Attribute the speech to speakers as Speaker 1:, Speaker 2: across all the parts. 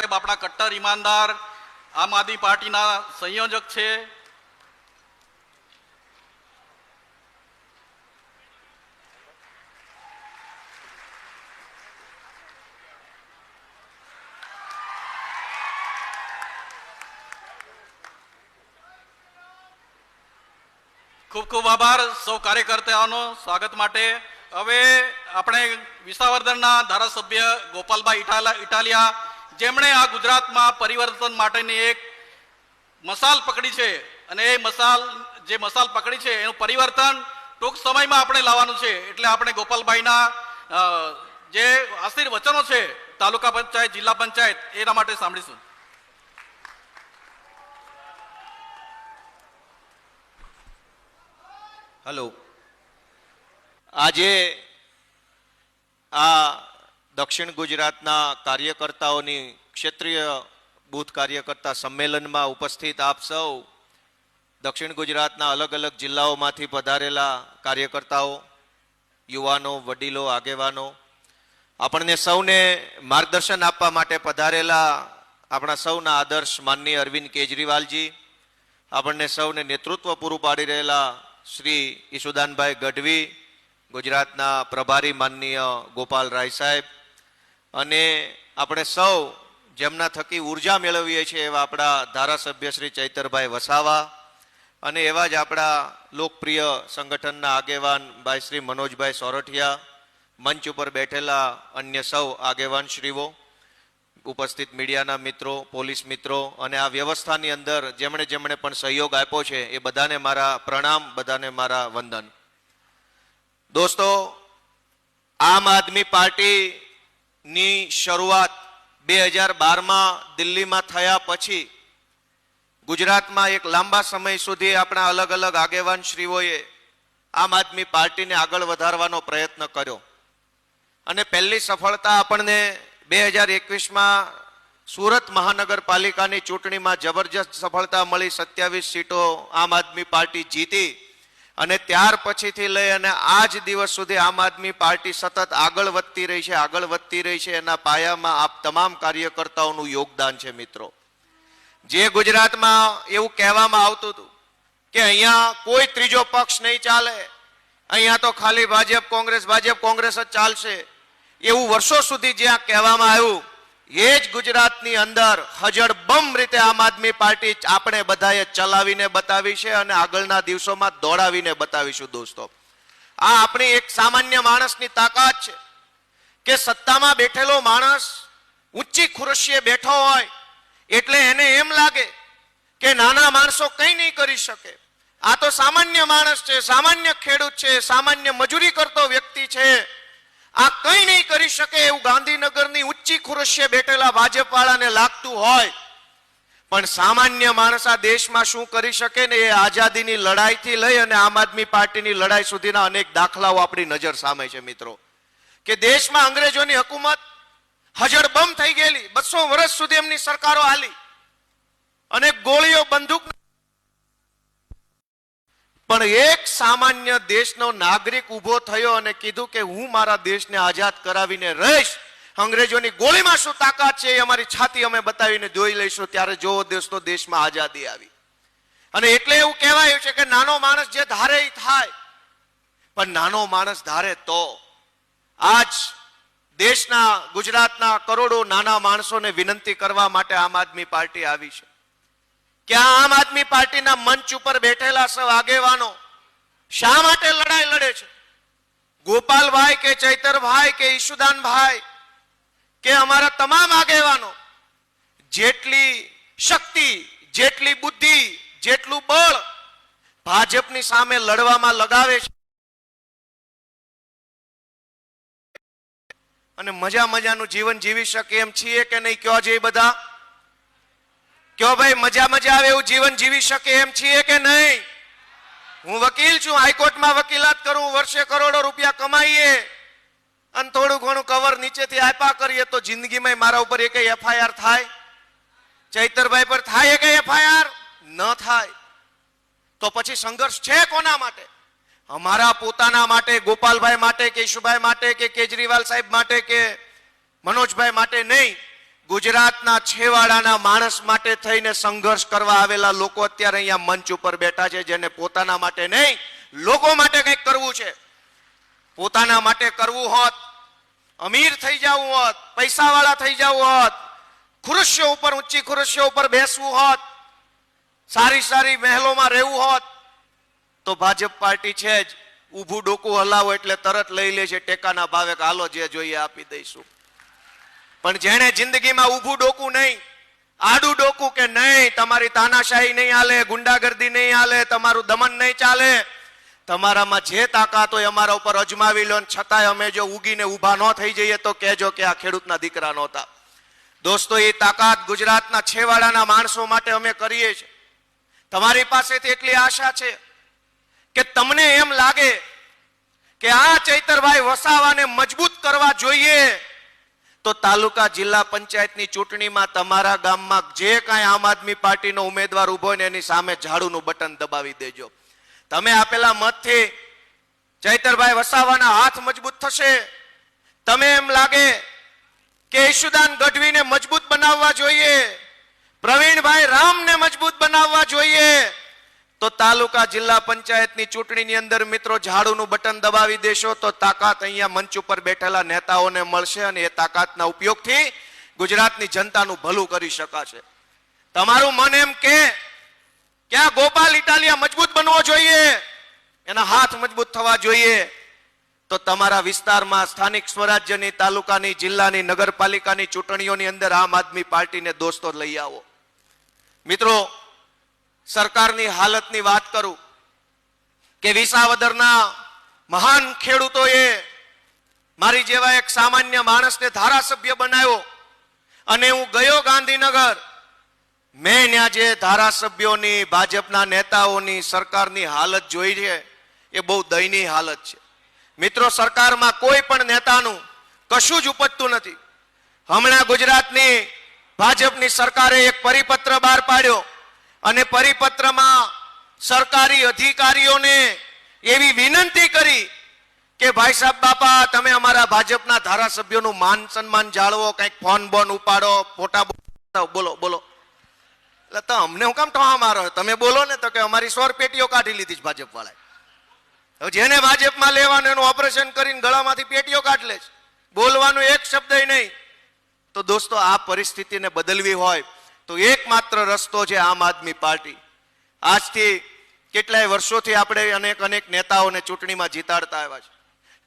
Speaker 1: સાહેબ આપણા કટ્ટર ઈમાનદાર આમ આદમી પાર્ટીના સંયોજક છે। ખૂબ ખૂબ આભાર સૌ કાર્યકર્તાઓનો સ્વાગત માટે। હવે આપણે વિસાવદરના ધારાસભ્ય ગોપાલભાઈ ઇટાલિયા જેમણે આ ગુજરાતમાં પરિવર્તન માટેની એક મસાલ પકડી છે અને એ મસાલ પકડી છે એનું પરિવર્તન ટૂંક સમયમાં આપણે લાવવાનું છે। એટલે આપણે ગોપાલભાઈના જે આશીર્વચનો છે તાલુકા પંચાયત જિલ્લા પંચાયત એના માટે સાંભળીશું।
Speaker 2: હેલો, આજે આ દક્ષિણ ગુજરાતના કાર્યકર્તાઓની ક્ષેત્રીય બૂથ કાર્યકર્તા સંમેલનમાં ઉપસ્થિત આપ સૌ દક્ષિણ ગુજરાતના અલગ અલગ જિલ્લાઓમાંથી પધારેલા કાર્યકર્તાઓ, યુવાનો, વડીલો, આગેવાનો, આપણને સૌને માર્ગદર્શન આપવા માટે પધારેલા આપણા સૌના આદર્શ માનનીય અરવિંદ કેજરીવાલજી, આપણને સૌને નેતૃત્વ પૂરું પાડી રહેલા શ્રી ઈશુદાનભાઈ ગઢવી, ગુજરાતના પ્રભારી માનનીય ગોપાલ રાય સાહેબ, અને આપણે સૌ જેમના થકી ઉર્જા મેળવીએ છીએ એવા આપણા ધારાસભ્ય શ્રી ચૈતરભાઈ વસાવા, અને એવા જ આપણા લોકપ્રિય સંગઠનના આગેવાન ભાઈ શ્રી મનોજભાઈ સોરઠિયા, મંચ ઉપર બેઠેલા અન્ય સૌ આગેવાન શ્રીઓ, ઉપસ્થિત મીડિયાના મિત્રો, પોલીસ મિત્રો, અને આ વ્યવસ્થાની અંદર જેમણે જેમણે પણ સહયોગ આપ્યો છે એ બધાને મારા પ્રણામ, બધાને મારા વંદન। દોસ્તો, આમ આદમી પાર્ટીની શરૂઆત 2012માં દિલ્હીમાં થયા પછી ગુજરાતમાં એક લાંબા સમય સુધી આપણા અલગ અલગ આગેવાન શ્રીઓએ આમ આદમી પાર્ટીને આગળ વધારવાનો પ્રયત્ન કર્યો, અને પહેલી સફળતા આપણને 2021માં સુરત મહાનગરપાલિકાની ચૂંટણીમાં જબરજસ્ત સફળતા મળી। 27 સીટો આમ આદમી પાર્ટી જીતી, અને ત્યાર પછીથી લઈ અને આજ દિવસ સુધી આમ આદમી પાર્ટી સતત આગળ વધતી રહી છે। એના પાયામાં આપ તમામ કાર્યકર્તાઓનું યોગદાન છે। મિત્રો, જે ગુજરાતમાં એવું કહેવામાં આવતું હતું કે અહીંયા કોઈ ત્રીજો પક્ષ નહીં ચાલે, અહીંયા તો ખાલી ભાજપ કોંગ્રેસ જ ચાલશે, એવું વર્ષો સુધી જ્યાં કહેવામાં આવ્યું, એ જ ગુજરાતની અંદર હજળબમ રીતે આમ આદમી પાર્ટી આપણે બધાએ ચલાવીને બતાવી છે અને આગળના દિવસોમાં દોડાવીને બતાવીશું। દોસ્તો, આ આપણી એક સામાન્ય માણસની તાકાત છે કે સત્તામાં બેઠેલો માણસ ઊંચી ખુરશીએ બેઠો હોય એટલે એને એમ લાગે કે નાના માણસો કંઈ નહીં કરી શકે, આ તો સામાન્ય માણસ છે, સામાન્ય ખેડૂત છે, સામાન્ય મજૂરી કરતો વ્યક્તિ છે, આ કંઈ નહીં કરી શકે એવું ગાંધીનગરની ઊંચી ખુરશીએ બેઠેલા ભાજપ વાળાને લાગતું હોય, પણ સામાન્ય માણસ આ દેશમાં શું કરી શકે ને એ આઝાદીની લડાઈથી લઈ અને આમ આદમી પાર્ટીની લડાઈ સુધીના અનેક દાખલાઓ આપણી નજર સામે છે। મિત્રો, કે દેશમાં અંગ્રેજોની હુકુમત હજળબમ થઈ ગયેલી, 200 વર્ષ સુધી એમની સરકારો હાલી, અને ગોળીઓ, બંદૂક, પણ એક સામાન્ય દેશનો નાગરિક ઉભો થયો અને કીધું કે હું મારા દેશને આઝાદ કરાવીને રહીશ, અંગ્રેજોની ગોળીમાં શું તાકાત છે એ અમારી છાતી અમે બતાવીને જોઈ લઈશું। ત્યારે જોવો દોસ્તો, દેશમાં આઝાદી આવી, અને એટલે એવું કહેવાયું છે કે નાનો માણસ જે ધારે એ થાય, પણ નાનો માણસ ધારે તો આજ દેશના ગુજરાતના કરોડો નાના માણસોને વિનંતી કરવા માટે આમ આદમી પાર્ટી આવી છે કે આમ આદમી પાર્ટીના મંચ ઉપર બેઠેલા સૌ આગેવાનો શા માટે લડાઈ લડે છે? ગોપાલભાઈ કે ચૈતરભાઈ કે ઈશુદાનભાઈ કે અમારા તમામ આગેવાનો જેટલી શક્તિ, જેટલી બુદ્ધિ, જેટલું બળ ભાજપની સામે લડવામાં લગાવે છે, અને મજાનું જીવન જીવી શકે એમ છીએ કે નહીં? કયો છે બધા? કયો ભાઈ, મજા આવે એવું જીવન જીવી શકે એમ છીએ કે નહીં? હું વકીલ છું, હાઈકોર્ટમાં વકીલાત કરું, વર્ષે કરોડો રૂપિયા કમાઈએ અને થોડું ઘણું કવર નીચેથી આપ્યા કરીએ તો જિંદગીમાં મારા ઉપર એક એફઆઈઆર થાય? ચૈતરભાઈ પર થાય કે એફઆઈઆર? ન થાય। તો પછી સંઘર્ષ છે કોના માટે? અમારા પોતાના માટે, ગોપાલભાઈ માટે કે ઈશુભાઈ માટે કે કેજરીવાલ સાહેબ માટે કે મનોજભાઈ માટે નહીં, ગુજરાતના છેવાડાના માણસ માટે થઈને સંઘર્ષ કરવા આવેલા લોકો અત્યારે અહીંયા મંચ ઉપર બેઠા છે, જેને પોતાના માટે નહીં લોકો માટે કંઈક કરવું છે. પોતાના માટે કરવું હોત, અમીર થઈ જવું હોત, પૈસાવાળા થઈ જવું હોત, ખુરશીઓ ઉપર ઊંચી ખુરશીઓ ઉપર બેસવું હોત, સારી સારી મહેલોમાં રહેવું હોત, તો ભાજપ પાર્ટી છે જ ઊભું ડોકું હલાવો એટલે તરત લઈ લે છે ટેકાના ભાવે કે હાલો જે જોઈએ આપી દઈશું. પણ જેણે જિંદગીમાં ઊભું ડોકું નહીં, આડું ડોકું કે નહીં તમારી તાનાશાહી નહીં હાલે, ગુંડાગર્દી નહીં હાલે, તમારું દમન નહીં ચાલે, તમારામાં જે તાકાત હોય અમારા ઉપર અજમાવી લો, છતાંય અમે જો ઉગીને ઊભા ન થઈ જઈએ તો કહેજો કે આ ખેડૂતના દીકરા નહોતા. દોસ્તો, એ તાકાત ગુજરાતના છેવાડાના માણસો માટે અમે કરીએ છીએ. તમારી પાસેથી એટલી આશા છે કે તમને એમ લાગે કે આ ચૈતરભાઈ વસાવાને મજબૂત કરવા જોઈએ તો તાલુકા જિલ્લા પંચાયતની ચૂંટણીમાં તમારા ગામમાં જે કાંઈ આમ આદમી પાર્ટીનો ઉમેદવાર ઉભો હોય ને એની સામે ઝાડુનું બટન દબાવી દેજો. તમે આપેલા મતથી ચૈતરભાઈ વસાવાના હાથ મજબૂત થશે. તમે એમ લાગે કે ઈશુદાન ગઢવીને મજબૂત બનાવવા જોઈએ, પ્રવીણભાઈ રામને મજબૂત બનાવવા જોઈએ, તો તાલુકા જિલ્લા પંચાયતની ચૂંટણીની અંદર મિત્રો ઝાડુનું બટન દબાવી દેશો તો તાકાત અહીંયા મંચ ઉપર બેઠેલા નેતાઓને મળશે અને એ તાકાતના ઉપયોગથી ગુજરાતની જનતાનું ભલું કરી શકાશે. તમારું મન એમ કે આ ગોપાલ ઇટાલિયા મજબૂત બનવો જોઈએ, એના હાથ મજબૂત થવા જોઈએ, તો તમારા વિસ્તારમાં સ્થાનિક સ્વરાજ્યની, તાલુકાની, જિલ્લાની, નગરપાલિકાની ચૂંટણીઓની અંદર આમ આદમી પાર્ટીને દોસ્તો લઈ આવો. મિત્રો, સરકારની હાલતની વાત કરું કે વિસાવદરના મહાન ખેડૂતોએ મારી જેવા એક સામાન્ય માણસને ધારાસભ્ય બનાવ્યો અને હું ગયો ગાંધીનગર. મેં ત્યાં જે ધારાસભ્યોની, ભાજપના નેતાઓની, સરકારની હાલત જોઈ છે એ બહુ દયનીય હાલત છે. મિત્રો, સરકારમાં કોઈ પણ નેતાનું કશું જ ઉપજતું નથી. હમણાં ગુજરાતની ભાજપની સરકારે એક પરિપત્ર બહાર પાડ્યો અને પરિપત્રમાં સરકારી અધિકારીઓને એવી વિનંતી કરી કે ભાઈ સાહેબ બાપા, તમે અમારા ભાજપના ધારાસભ્યોનું માન સન્માન જાળવો, કંઈક ફોન બોન ઉપાડો, ફોટા બોલો બોલો. એટલે તો અમને હું કામ ઠોહા મારો, તમે બોલો ને તો કે અમારી 100 પેટીઓ કાઢી લીધી છે ભાજપ વાળાએ. હવે જેને ભાજપમાં લેવાનું એનું ઓપરેશન કરીને ગળામાંથી પેટીઓ કાઢી લે છે, બોલવાનું એક શબ્દ નહીં. તો દોસ્તો, આ પરિસ્થિતિને બદલવી હોય તો એકમાત્ર રસ્તો છે આમ આદમી પાર્ટી. આજથી કેટલાય વર્ષોથી આપણે અનેક નેતાઓને ચૂંટણીમાં જીતાડતા આવ્યા છે.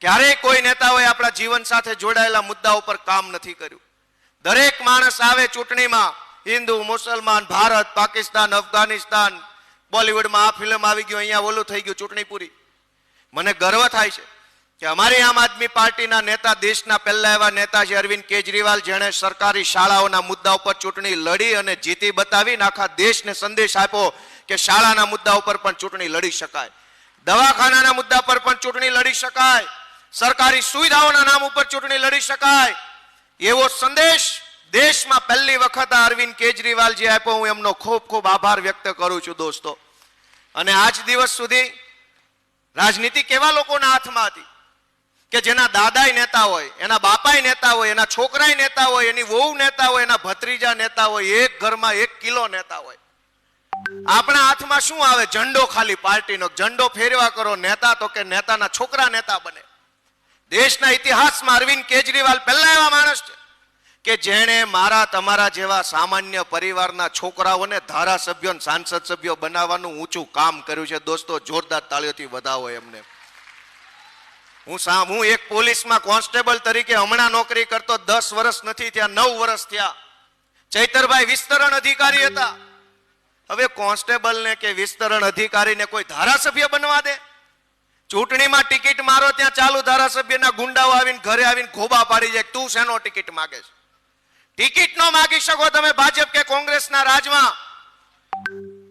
Speaker 2: ક્યારેય કોઈ નેતાઓએ આપણા જીવન સાથે જોડાયેલા મુદ્દાઓ પર કામ નથી કર્યું. દરેક માણસ આવે ચૂંટણીમાં, હિન્દુ, મુસલમાન, ભારત, પાકિસ્તાન, અફઘાનિસ્તાન, બોલિવૂડમાં આ ફિલ્મ આવી ગયું, અહીંયા ઓલું થઈ ગયું, ચૂંટણી પૂરી. મને ગર્વ થાય છે કે અમારી આમ આદમી પાર્ટીના નેતા, દેશના પહેલા એવા નેતા છે અરવિંદ કેજરીવાલ, જેણે સરકારી શાળાઓના મુદ્દા ઉપર ચૂંટણી લડી અને જીતી બતાવી આખા દેશને સંદેશ આપ્યો કે શાળાના મુદ્દા ઉપર પણ ચૂંટણી લડી શકાય, દવાખાનાના મુદ્દા પર પણ ચૂંટણી લડી શકાય, સરકારી સુવિધાઓના નામ ઉપર ચૂંટણી લડી શકાય. એવો સંદેશ દેશમાં પહેલી વખત અરવિંદ કેજરીવાલજી આપ્યો. હું એમનો ખૂબ ખૂબ આભાર વ્યક્ત કરું છું દોસ્તો. અને આજ દિવસ સુધી રાજનીતિ કેવા લોકોના હાથમાં હતી કે જેના દાદાય નેતા હોય, એના બાપાય નેતા હોય, એના છોકરાય નેતા હોય, એની વહુ નેતા હોય, એના ભત્રીજા નેતા હોય, એક ઘરમાં 1 કિલો નેતા હોય. આપણા હાથમાં શું આવે? ઝંડો, ખાલી પાર્ટીનો ઝંડો ફેરવા કરો, નેતા તો કે નેતાના છોકરા નેતા બને. દેશના ઇતિહાસમાં અરવિંદ કેજરીવાલ પહેલા એવા માણસ છે કે જેણે મારા તમારા જેવા સામાન્ય પરિવારના છોકરાઓને ધારાસભ્યો, સાંસદ સભ્યો બનાવવાનું ઊંચું કામ કર્યું છે. દોસ્તો, જોરદાર તાળીઓથી વધાવો એમને. હું એક પોલીસમાં કોન્સ્ટેબલ તરીકે હમણાં નોકરી કરતો, 10 વર્ષ નથી થયા, 9 વર્ષ થયા. ચૈતરભાઈ વિસ્તરણ અધિકારી હતા. હવે કોન્સ્ટેબલને કે વિસ્તરણ અધિકારીને કોઈ ધારાસભ્ય બનવા દે? ચૂંટણીમાં ટિકિટ મારો ત્યાં ચાલુ ધારાસભ્યના ગુંડાઓ આવીને ઘરે આવીને ખોબા પાડી જાય, તું શેનો ટિકિટ માગે છે? ટિકિટ ન માગી શકો તમે ભાજપ કે કોંગ્રેસના રાજમાં.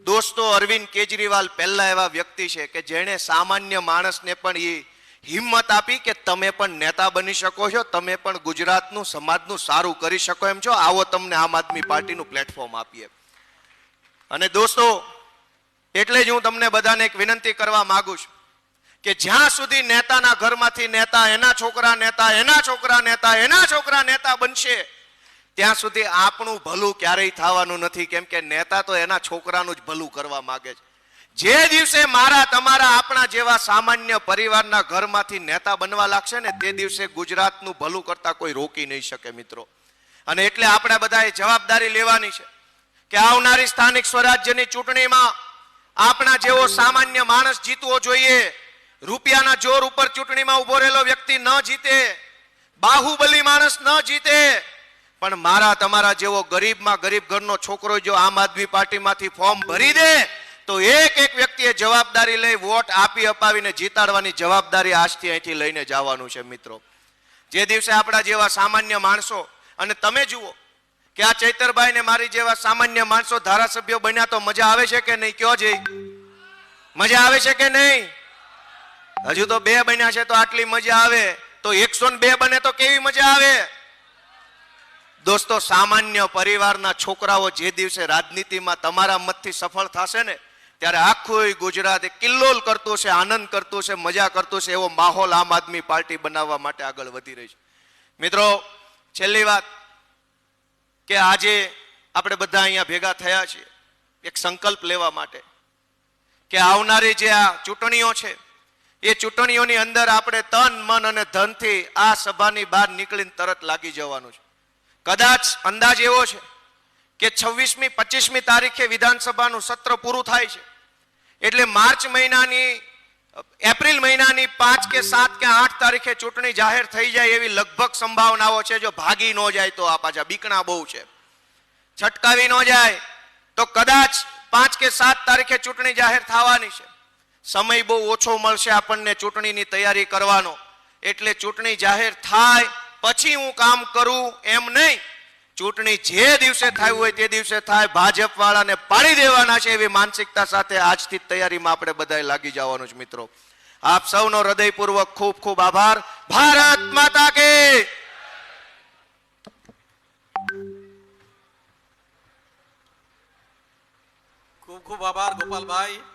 Speaker 2: દોસ્તો, અરવિંદ કેજરીવાલ પહેલા એવા વ્યક્તિ છે કે જેણે સામાન્ય માણસને પણ એ હિંમત આપી કે તમે પણ નેતા બની શકો છો, તમે પણ ગુજરાતનું, સમાજનું સારું કરી શકો એમ છો, આવો તમને આમ આદમી પાર્ટીનું પ્લેટફોર્મ આપીએ. અને દોસ્તો, એટલે જ હું તમને બધાને એક વિનંતી કરવા માંગુ છું કે જ્યાં સુધી નેતાના ઘરમાંથી નેતા, એના છોકરા નેતા, એના છોકરા નેતા, એના છોકરા નેતા બનશે, ત્યાં સુધી આપણું ભલું ક્યારેય થવાનું નથી, કેમ કે નેતા તો એના છોકરાનું જ ભલું કરવા માંગે છે. જે દિવસે મારા તમારા આપણા જેવા સામાન્ય પરિવારના ઘરમાંથી નેતા બનવા લાગશે ને, તે દિવસે ગુજરાતનું ભલું કરતા કોઈ રોકી નહીં શકે મિત્રો. અને એટલે આપણે બધાએ જવાબદારી લેવાની છે કે આવનારી સ્થાનિક સ્વરાજ્યની ચૂંટણીમાં આપણા જેવો સામાન્ય માણસ જીતવો જોઈએ. રૂપિયાના જોર ઉપર ચૂંટણીમાં ઉભો રહેલો વ્યક્તિ ન જીતે, બાહુબલી માણસ ન જીતે, પણ મારા તમારા જેવો ગરીબમાં ગરીબ ઘરનો છોકરો જો આમ આદમી પાર્ટીમાંથી ફોર્મ ભરી દે તો એક એક વ્યક્તિએ જવાબદારી લઈ વોટ આપી અપાવીને જીતાડવાની જવાબદારી આજથી અહીંથી લઈને જવાનું છે મિત્રો. જે દિવસે આપણા જેવા સામાન્ય માણસો, અને તમે જુઓ કે આ ચૈતરભાઈ ને મારી જેવા સામાન્ય માણસો ધારાસભ્યો બન્યા તો મજા આવે છે કે નહીં? કયો જઈ મજા આવે છે કે નહીં? હજુ તો 2 બન્યા છે તો આટલી મજા આવે, તો 102 બને તો કેવી મજા આવે? દોસ્તો, સામાન્ય પરિવારના છોકરાઓ જે દિવસે રાજનીતિમાં તમારા મતથી સફળ થશે ને, ત્યારે આખું ગુજરાત કિલ્લોલ કરતું છે, આનંદ કરતું છે, મજા કરતું છે. એવો માહોલ આમ આદમી પાર્ટી બનાવવા માટે આગળ વધી રહી છે. મિત્રો, છેલ્લી વાત કે આજે આપણે બધા અહીંયા ભેગા થયા છીએ એક સંકલ્પ લેવા માટે કે આવનારી જે આ ચૂંટણીઓ છે, એ ચૂંટણીઓની અંદર આપણે તન મન અને ધનથી આ સભાની બહાર નીકળીને તરત લાગી જવાનું છે. કદાચ અંદાજ એવો છે કે 26મી 25મી તારીખે વિધાનસભાનું સત્ર પૂરું થાય છે, એટલે માર્ચ મહિનાની એપ્રિલ મહિનાની 5 કે 7 કે 8 તારીખે ચૂંટણી જાહેર થઈ જાય એવી લગભગ સંભાવનાઓ છે. જો ભાગી ન જાય તો, આ પાછા બીકણા બહુ છે, છટકાવી ન જાય તો કદાચ 5 કે 7 તારીખે ચૂંટણી જાહેર થવાની છે. સમય બહુ ઓછો મળશે આપણને ચૂંટણીની તૈયારી કરવાનો, એટલે ચૂંટણી જાહેર થાય પછી હું કામ કરું એમ નહીં. ચૂંટણી જે દિવસે થાય હોય તે દિવસે થાય. ભાજપ વાળાને પાડી દેવાના છે એવી માનસિકતા સાથે આજથી તૈયારીમાં આપણે બધાએ લાગી જવાનું છે મિત્રો. આપ સૌનો હૃદયપૂર્વક ખૂબ ખૂબ આભાર. ભારત માતા કે
Speaker 1: ખૂબ ખૂબ આભાર ગોપાલભાઈ.